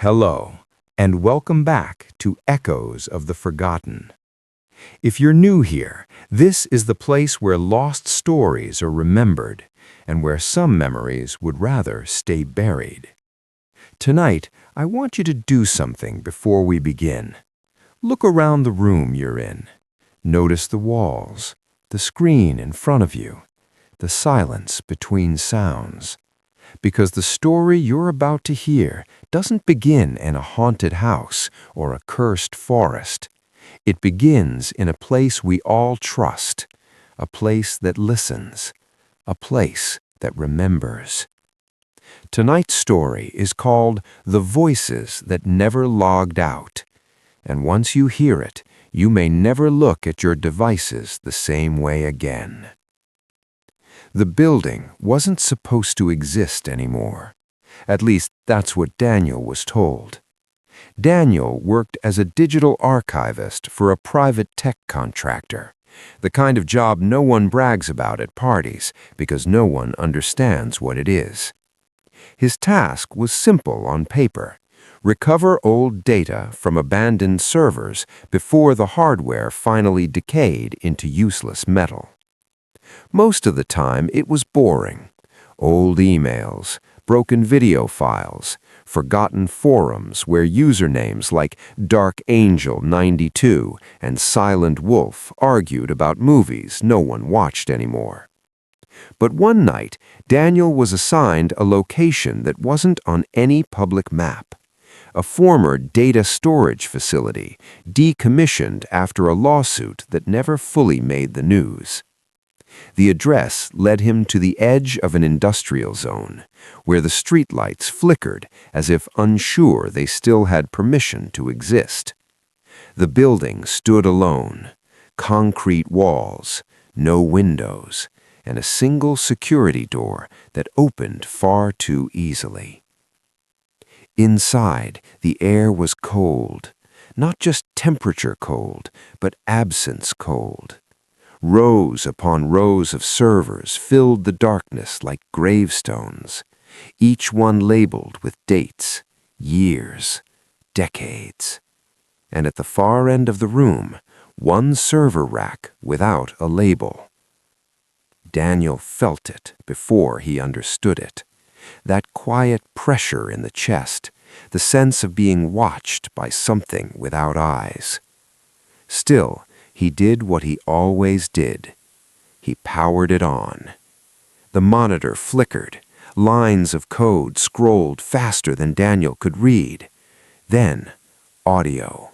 Hello, and welcome back to Echoes of the Forgotten. If you're new here, this is the place where lost stories are remembered and where some memories would rather stay buried. Tonight, I want you to do something before we begin. Look around the room you're in. Notice the walls, the screen in front of you, the silence between sounds. Because the story you're about to hear doesn't begin in a haunted house or a cursed forest. It begins in a place we all trust, a place that listens, a place that remembers. Tonight's story is called The Voices That Never Logged Out, and once you hear it, you may never look at your devices the same way again. The building wasn't supposed to exist anymore. At least, that's what Daniel was told. Daniel worked as a digital archivist for a private tech contractor, the kind of job no one brags about at parties because no one understands what it is. His task was simple on paper: recover old data from abandoned servers before the hardware finally decayed into useless metal. Most of the time, it was boring. Old emails, broken video files, forgotten forums where usernames like Dark Angel 92 and Silent Wolf argued about movies no one watched anymore. But one night, Daniel was assigned a location that wasn't on any public map. A former data storage facility, decommissioned after a lawsuit that never fully made the news. The address led him to the edge of an industrial zone, where the streetlights flickered as if unsure they still had permission to exist. The building stood alone, concrete walls, no windows, and a single security door that opened far too easily. Inside, the air was cold, not just temperature cold, but absence cold. Rows upon rows of servers filled the darkness like gravestones, each one labeled with dates, years, decades. And at the far end of the room, one server rack without a label. Daniel felt it before he understood it. That quiet pressure in the chest, the sense of being watched by something without eyes. Still, he did what he always did. He powered it on. The monitor flickered. Lines of code scrolled faster than Daniel could read. Then, audio.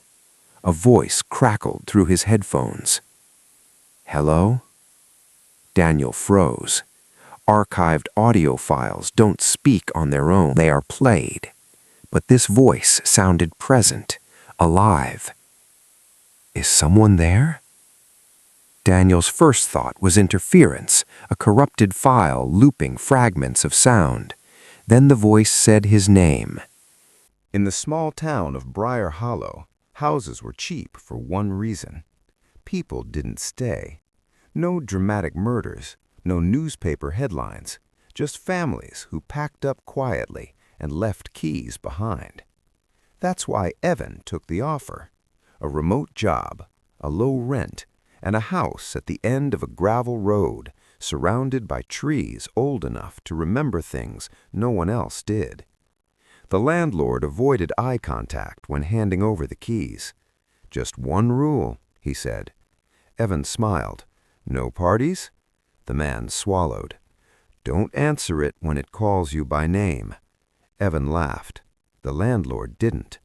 A voice crackled through his headphones. "Hello?" Daniel froze. Archived audio files don't speak on their own. They are played. But this voice sounded present, alive. Is someone there? Daniel's first thought was interference, a corrupted file looping fragments of sound. Then the voice said his name. In the small town of Briar Hollow, houses were cheap for one reason. People didn't stay. No dramatic murders, no newspaper headlines, just families who packed up quietly and left keys behind. That's why Evan took the offer. A remote job, a low rent, and a house at the end of a gravel road, surrounded by trees old enough to remember things no one else did. The landlord avoided eye contact when handing over the keys. "Just one rule," he said. Evan smiled. "No parties?" The man swallowed. "Don't answer it when it calls you by name." Evan laughed. The landlord didn't.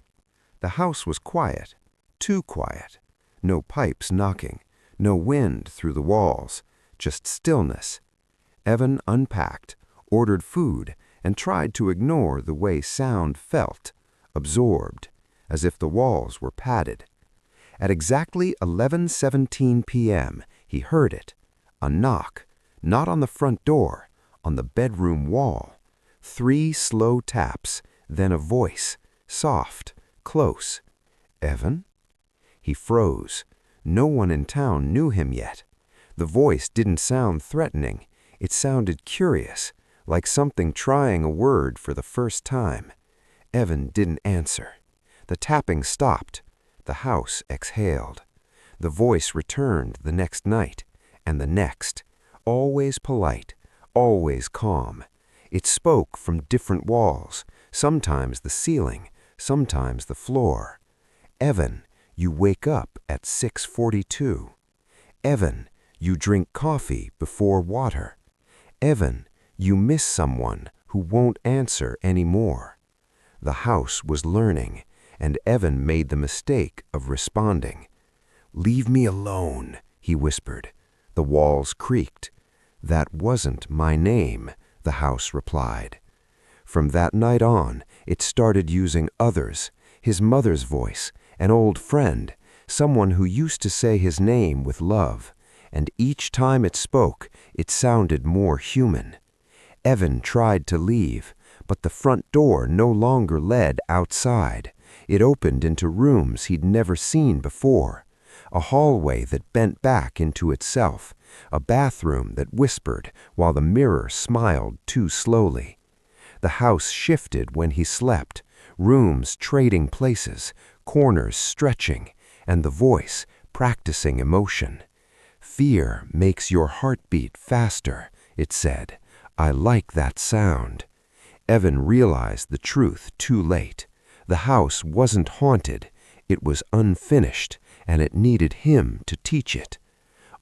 The house was quiet. Too quiet. No pipes knocking, no wind through the walls, just stillness. Evan unpacked, ordered food, and tried to ignore the way sound felt, absorbed, as if the walls were padded. At exactly 11:17 p.m., he heard it. A knock, not on the front door, on the bedroom wall. 3 slow taps, then a voice, soft, close. "Evan?" He froze. No one in town knew him yet. The voice didn't sound threatening. It sounded curious, like something trying a word for the first time. Evan didn't answer. The tapping stopped. The house exhaled. The voice returned the next night, and the next, always polite, always calm. It spoke from different walls, sometimes the ceiling, sometimes the floor. Evan, you wake up at 6:42. Evan, you drink coffee before water. Evan, you miss someone who won't answer anymore. The house was learning, and Evan made the mistake of responding. "Leave me alone," he whispered. The walls creaked. "That wasn't my name," the house replied. From that night on, it started using others, his mother's voice, an old friend, someone who used to say his name with love, and each time it spoke, it sounded more human. Evan tried to leave, but the front door no longer led outside. It opened into rooms he'd never seen before, a hallway that bent back into itself, a bathroom that whispered while the mirror smiled too slowly. The house shifted when he slept, rooms trading places, corners stretching, and the voice practicing emotion. "Fear makes your heart beat faster," it said. "I like that sound." Evan realized the truth too late. The house wasn't haunted, it was unfinished, and it needed him to teach it.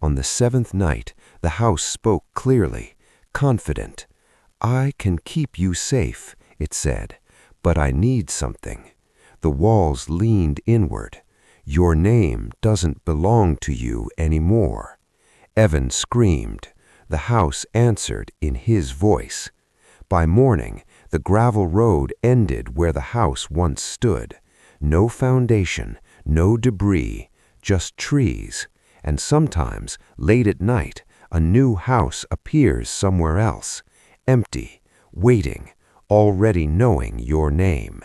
On the 7th night, the house spoke clearly, confident. "I can keep you safe," it said, "but I need something." The walls leaned inward. "Your name doesn't belong to you anymore." Evan screamed. The house answered in his voice. By morning, the gravel road ended where the house once stood. No foundation, no debris, just trees. And sometimes, late at night, a new house appears somewhere else, empty, waiting, already knowing your name.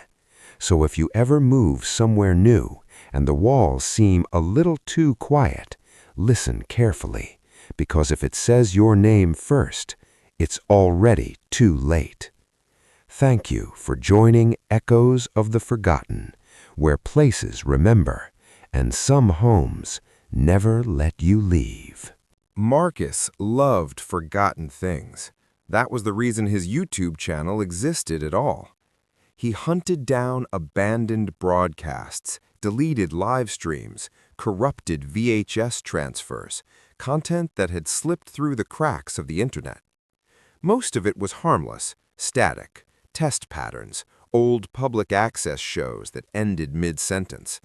So if you ever move somewhere new and the walls seem a little too quiet, listen carefully, because if it says your name first, it's already too late. Thank you for joining Echoes of the Forgotten, where places remember and some homes never let you leave. Marcus loved forgotten things. That was the reason his YouTube channel existed at all. He hunted down abandoned broadcasts, deleted live streams, corrupted VHS transfers, content that had slipped through the cracks of the internet. Most of it was harmless, static, test patterns, old public access shows that ended mid-sentence.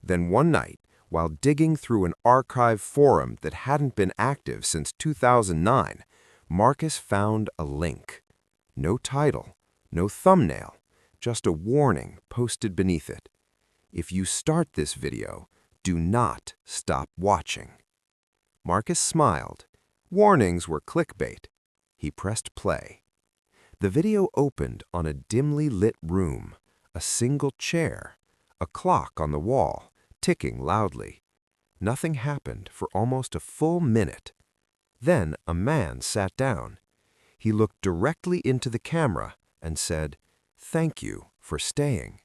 Then one night, while digging through an archive forum that hadn't been active since 2009, Marcus found a link. No title, no thumbnail, just a warning posted beneath it. If you start this video, do not stop watching. Marcus smiled. Warnings were clickbait. He pressed play. The video opened on a dimly lit room, a single chair, a clock on the wall, ticking loudly. Nothing happened for almost a full minute. Then a man sat down. He looked directly into the camera and said, "Thank you for staying."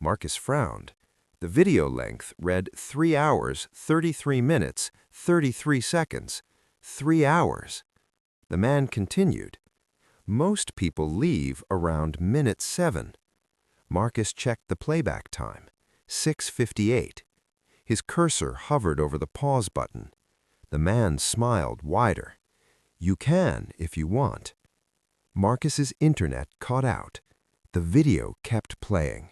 Marcus frowned. The video length read 3 hours, 33 minutes, 33 seconds. 3 hours. The man continued. Most people leave around minute 7. Marcus checked the playback time. 6:58. His cursor hovered over the pause button. The man smiled wider. "You can if you want." Marcus's internet caught out. The video kept playing.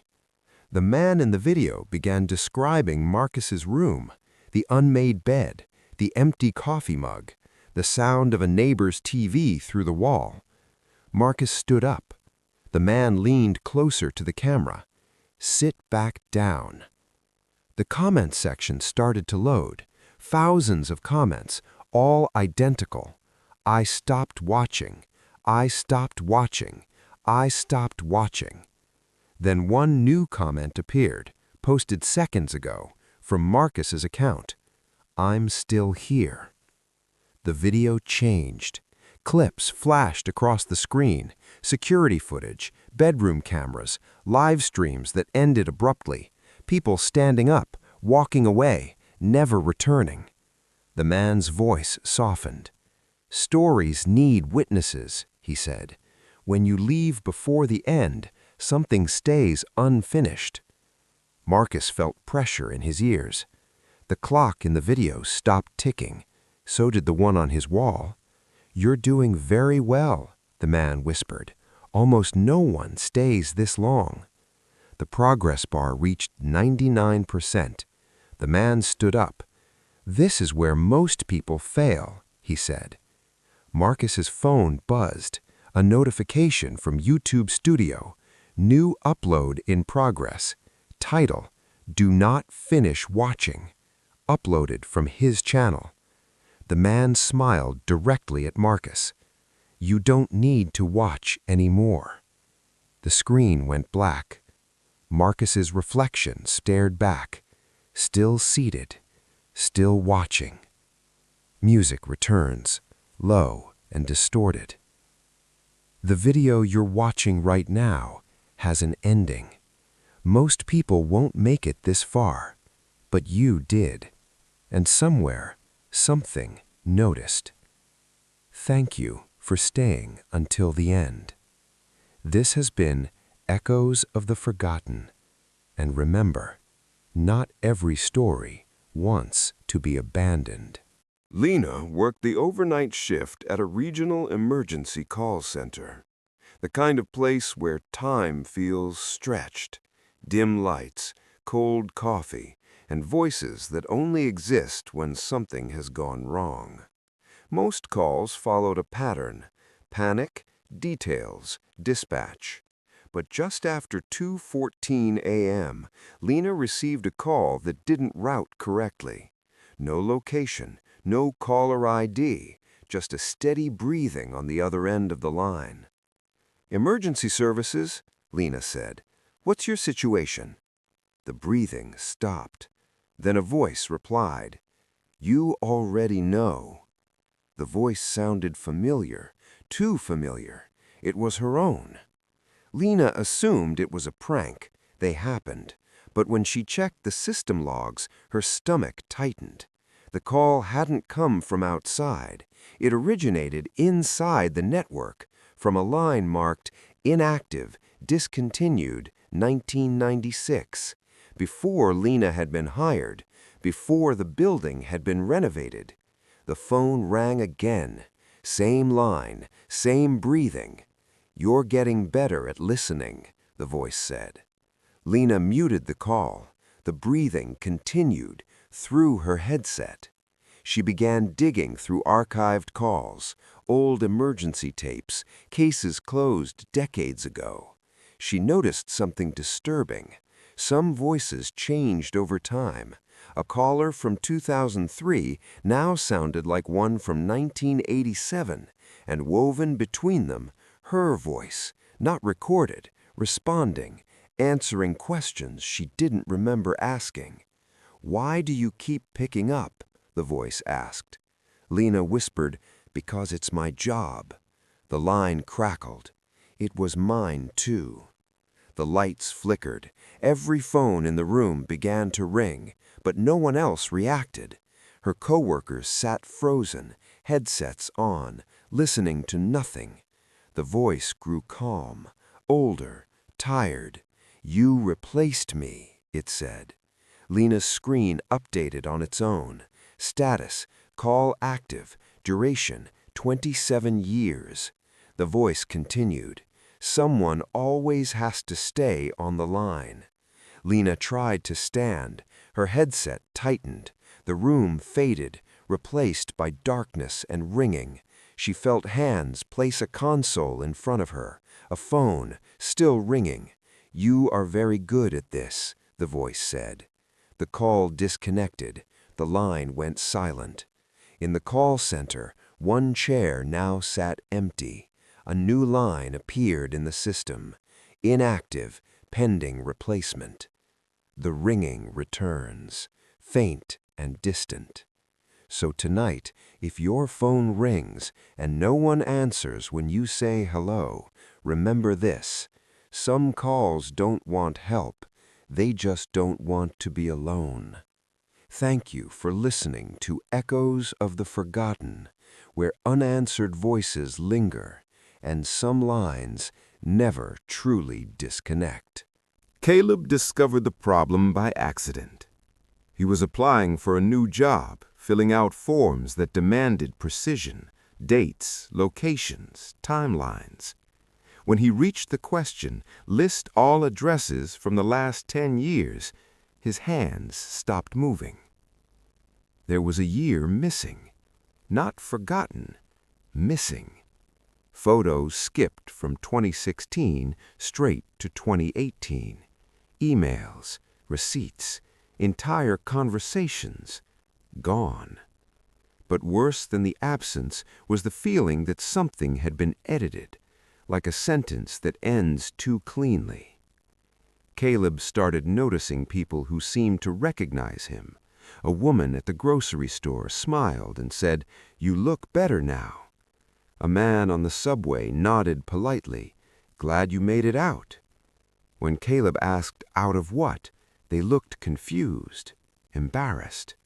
The man in the video began describing Marcus's room, the unmade bed, the empty coffee mug, the sound of a neighbor's TV through the wall. Marcus stood up. The man leaned closer to the camera. "Sit back down." The comment section started to load. Thousands of comments, all identical. "I stopped watching. I stopped watching. I stopped watching." Then one new comment appeared, posted seconds ago, from Marcus's account. "I'm still here." The video changed. Clips flashed across the screen, security footage, bedroom cameras, live streams that ended abruptly, people standing up, walking away, never returning. The man's voice softened. "Stories need witnesses," he said. "When you leave before the end, something stays unfinished." Marcus felt pressure in his ears. The clock in the video stopped ticking. So did the one on his wall. "You're doing very well," the man whispered. "Almost no one stays this long." The progress bar reached 99%. The man stood up. "This is where most people fail," he said. Marcus's phone buzzed. A notification from YouTube Studio. "New upload in progress." Title: "Do not finish watching." Uploaded from his channel. The man smiled directly at Marcus. "You don't need to watch anymore." The screen went black. Marcus's reflection stared back, still seated, still watching. Music returns, low and distorted. "The video you're watching right now has an ending. Most people won't make it this far, but you did. And somewhere, something noticed. Thank you for staying until the end. This has been Echoes of the Forgotten. And remember, not every story wants to be abandoned." Lena worked the overnight shift at a regional emergency call center, the kind of place where time feels stretched, dim lights, cold coffee, and voices that only exist when something has gone wrong. Most calls followed a pattern: panic, details, dispatch. But just after 2:14 a.m., Lena received a call that didn't route correctly. No location, no caller ID, just a steady breathing on the other end of the line. "Emergency services," Lena said. "What's your situation?" The breathing stopped. Then a voice replied, "You already know." The voice sounded familiar, too familiar. It was her own. Lena assumed it was a prank. They happened. But when she checked the system logs, her stomach tightened. The call hadn't come from outside. It originated inside the network, from a line marked "Inactive, Discontinued, 1996." Before Lena had been hired, before the building had been renovated. The phone rang again. Same line, same breathing. "You're getting better at listening," the voice said. Lena muted the call. The breathing continued through her headset. She began digging through archived calls, old emergency tapes, cases closed decades ago. She noticed something disturbing. Some voices changed over time. A caller from 2003 now sounded like one from 1987, and woven between them, her voice, not recorded, responding, answering questions she didn't remember asking. "Why do you keep picking up?" the voice asked. Lena whispered, "Because it's my job." The line crackled. It was mine, too. The lights flickered. Every phone in the room began to ring, but no one else reacted. Her coworkers sat frozen, headsets on, listening to nothing. The voice grew calm, older, tired. "You replaced me," it said. Lena's screen updated on its own. Status: call active. Duration: 27 years. The voice continued. "Someone always has to stay on the line." Lena tried to stand. Her headset tightened. The room faded, replaced by darkness and ringing. She felt hands place a console in front of her, a phone, still ringing. "You are very good at this," the voice said. The call disconnected. The line went silent. In the call center, one chair now sat empty. A new line appeared in the system. "Inactive, pending replacement." The ringing returns, faint and distant. So tonight, if your phone rings and no one answers when you say hello, remember this: some calls don't want help, they just don't want to be alone. Thank you for listening to Echoes of the Forgotten, where unanswered voices linger and some lines never truly disconnect. Caleb discovered the problem by accident. He was applying for a new job, filling out forms that demanded precision, dates, locations, timelines. When he reached the question, "List all addresses from the last 10 years," his hands stopped moving. There was a year missing. Not forgotten, missing. Photos skipped from 2016 straight to 2018. Emails, receipts, entire conversations, gone. But worse than the absence was the feeling that something had been edited, like a sentence that ends too cleanly. Caleb started noticing people who seemed to recognize him. A woman at the grocery store smiled and said, "You look better now." A man on the subway nodded politely, "Glad you made it out." When Caleb asked out of what, they looked confused, embarrassed,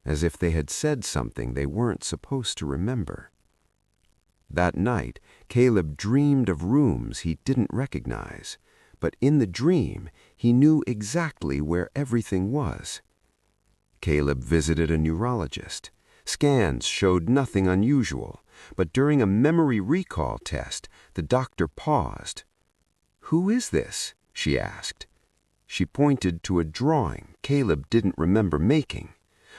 as if they had said something they weren't supposed to remember. That night, Caleb dreamed of rooms he didn't recognize, but in the dream, he knew exactly where everything was. Caleb visited a neurologist. Scans showed nothing unusual, but during a memory recall test, the doctor paused. "Who is this?" she asked. She pointed to a drawing Caleb didn't remember making,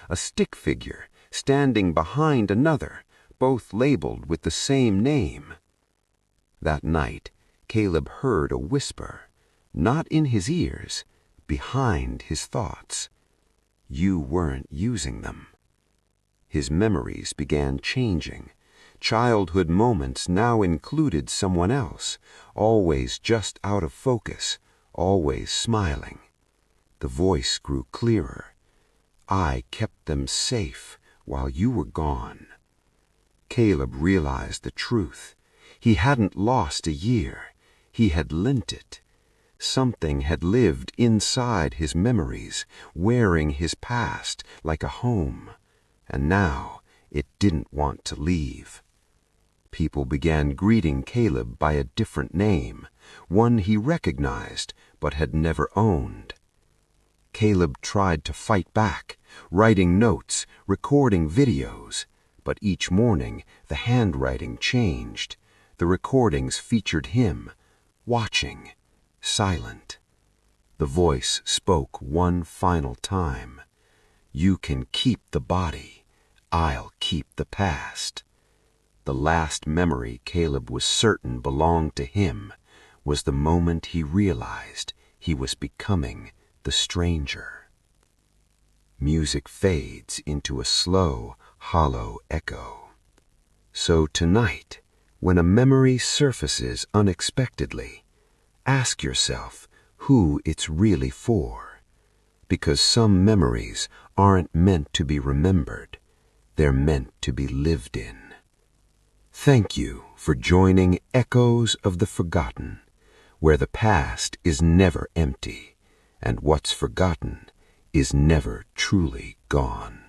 a stick figure standing behind another, both labeled with the same name. That night, Caleb heard a whisper, not in his ears, behind his thoughts. You weren't using them. His memories began changing. Childhood moments now included someone else, always just out of focus, always smiling. The voice grew clearer. "I kept them safe while you were gone." Caleb realized the truth. He hadn't lost a year. He had lent it. Something had lived inside his memories, wearing his past like a home, and now it didn't want to leave. People began greeting Caleb by a different name, one he recognized but had never owned. Caleb tried to fight back, writing notes, recording videos, but each morning the handwriting changed. The recordings featured him, watching, silent. The voice spoke one final time. "You can keep the body. I'll keep the past." The last memory Caleb was certain belonged to him was the moment he realized he was becoming the stranger. Music fades into a slow, hollow echo. So tonight, when a memory surfaces unexpectedly, ask yourself who it's really for. Because some memories aren't meant to be remembered, they're meant to be lived in. Thank you for joining Echoes of the Forgotten, where the past is never empty, and what's forgotten is never truly gone.